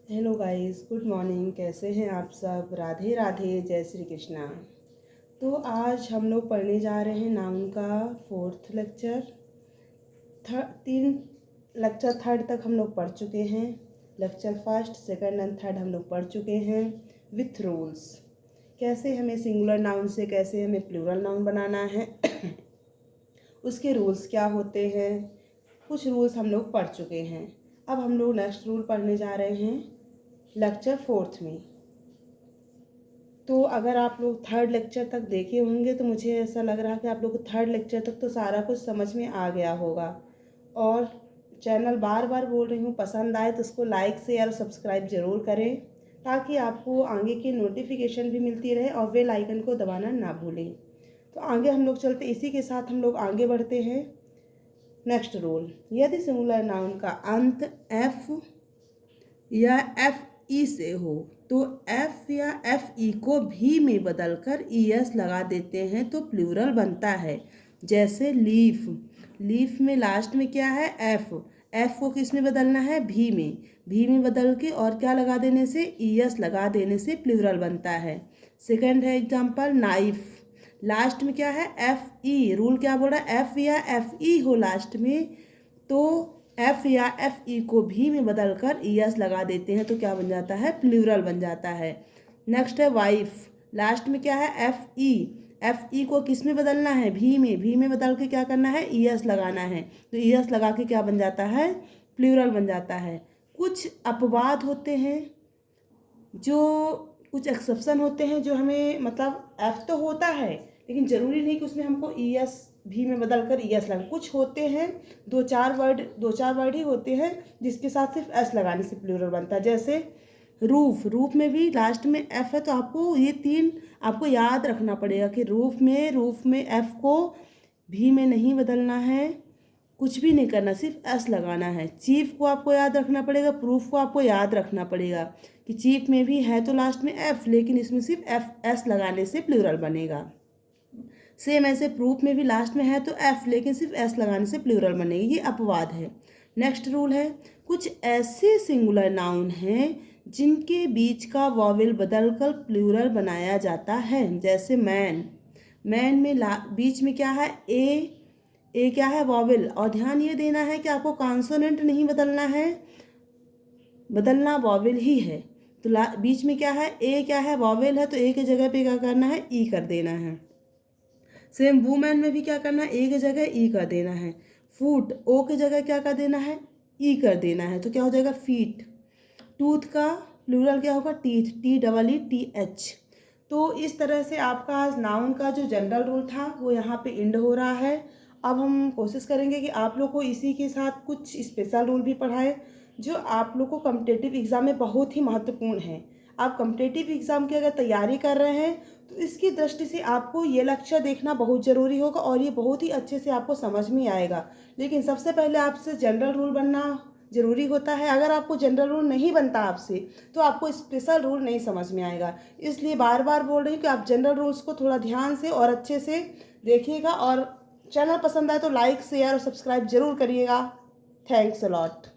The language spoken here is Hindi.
Hello guys, good morning. कैसे हैं आप सब? राधे राधे, जय श्री कृष्णा। तो आज हम लोग पढ़ने जा रहे हैं नाउन का फोर्थ लेक्चर। तीन लेक्चर थर्ड तक हम लोग पढ़ चुके हैं। Lecture first, second and third हम लोग पढ़ चुके हैं विथ रूल्स। कैसे हमें सिंगुलर नाउन से कैसे हमें प्लूरल नाउन बनाना है उसके रूल्स क्या होते हैं, कुछ रूल्स हम लोग पढ़ चुके हैं। अब हम लोग नेक्स्ट रूल पढ़ने जा रहे हैं लेक्चर फोर्थ में। तो अगर आप लोग थर्ड लेक्चर तक देखे होंगे तो मुझे ऐसा लग रहा है कि आप लोग को थर्ड लेक्चर तक तो सारा कुछ समझ में आ गया होगा। और चैनल बार बार बोल रही हूँ, पसंद आए तो उसको लाइक शेयर और सब्सक्राइब ज़रूर करें ताकि आपको आगे की नोटिफिकेशन भी मिलती रहे और बेल आइकन को दबाना ना भूलें। तो आगे हम लोग चलते, इसी के साथ हम लोग आगे बढ़ते हैं। नेक्स्ट रूल, यदि सिंगुलर नाउन का अंत एफ या एफ ई से हो तो एफ या एफ ई को भी में बदलकर ई एस लगा देते हैं तो प्लूरल बनता है। जैसे लीफ, लीफ में लास्ट में क्या है? एफ। एफ को किस में बदलना है? भी में। भी में बदल के और क्या लगा देने से? ई एस लगा देने से प्लूरल बनता है। सेकंड है एग्जांपल नाइफ, लास्ट में क्या है? F E. रूल क्या बोल रहा है? एफ या एफ ई हो लास्ट में तो एफ या एफ ई को भी में बदलकर ई एस लगा देते हैं तो क्या बन जाता है? प्लूरल बन जाता है। नेक्स्ट है वाइफ, लास्ट में क्या है? F E. एफ ई को किस में बदलना है? भी में। भी में बदल के क्या करना है? ई एस लगाना है तो ई एस लगा के क्या बन जाता है? प्लूरल बन जाता है। कुछ अपवाद होते हैं, जो कुछ एक्सेप्शन होते हैं, जो हमें मतलब एफ तो होता है लेकिन ज़रूरी नहीं कि उसमें हमको ई एस भी में बदल कर ई एस लगा। कुछ होते हैं दो चार वर्ड ही होते हैं जिसके साथ सिर्फ एस लगाने से प्लूरल बनता है। जैसे रूफ, रूफ में भी लास्ट में एफ है तो आपको ये तीन आपको याद रखना पड़ेगा कि रूफ में एफ को भी में नहीं बदलना है, कुछ भी नहीं करना, सिर्फ एस लगाना है। चीफ को आपको याद रखना पड़ेगा, प्रूफ को आपको याद रखना पड़ेगा कि चीफ में भी है तो लास्ट में एफ, लेकिन इसमें सिर्फ एफ एस लगाने से प्लूरल बनेगा। सेम ऐसे प्रूफ में भी लास्ट में है तो एफ, लेकिन सिर्फ एस लगाने से प्लूरल बनेगी। ये अपवाद है। नेक्स्ट रूल है, कुछ ऐसे सिंगुलर नाउन हैं जिनके बीच का वॉवेल बदलकर प्लूरल बनाया जाता है। जैसे मैन, मैन में बीच में क्या है? ए क्या है? वॉवेल। और ध्यान ये देना है कि आपको कॉन्सोनेंट नहीं बदलना है, बदलना वॉवेल ही है। तो बीच में क्या है? ए क्या है? वॉवेल है तो ए की जगह पे क्या करना है? ई कर देना है। सेम वुमेन में भी क्या करना है? ए की जगह ई कर देना है। फूट, ओ की जगह क्या कर देना है? ई कर देना है तो क्या हो जाएगा? फीट। टूथ का प्लूरल क्या होगा? Teeth, T double E T H. तो इस तरह से आपका नाउन का जो जनरल रूल था वो यहाँ पे एंड हो रहा है। अब हम कोशिश करेंगे कि आप लोग को इसी के साथ कुछ स्पेशल रूल भी पढ़ाए जो आप लोग को कॉम्पिटिटिव एग्ज़ाम में बहुत ही महत्वपूर्ण है। आप कॉम्पिटिटिव एग्ज़ाम की अगर तैयारी कर रहे हैं तो इसकी दृष्टि से आपको ये लेक्चर देखना बहुत ज़रूरी होगा और ये बहुत ही अच्छे से आपको समझ में आएगा। लेकिन सबसे पहले आपसे जनरल रूल बनना ज़रूरी होता है। अगर आपको जनरल रूल नहीं बनता आपसे तो आपको स्पेशल रूल नहीं समझ में आएगा। इसलिए बार बार बोल रही हूँ कि आप जनरल रूल्स को थोड़ा ध्यान से और अच्छे से देखिएगा और चैनल पसंद आए तो लाइक शेयर और सब्सक्राइब ज़रूर करिएगा। Thanks a lot.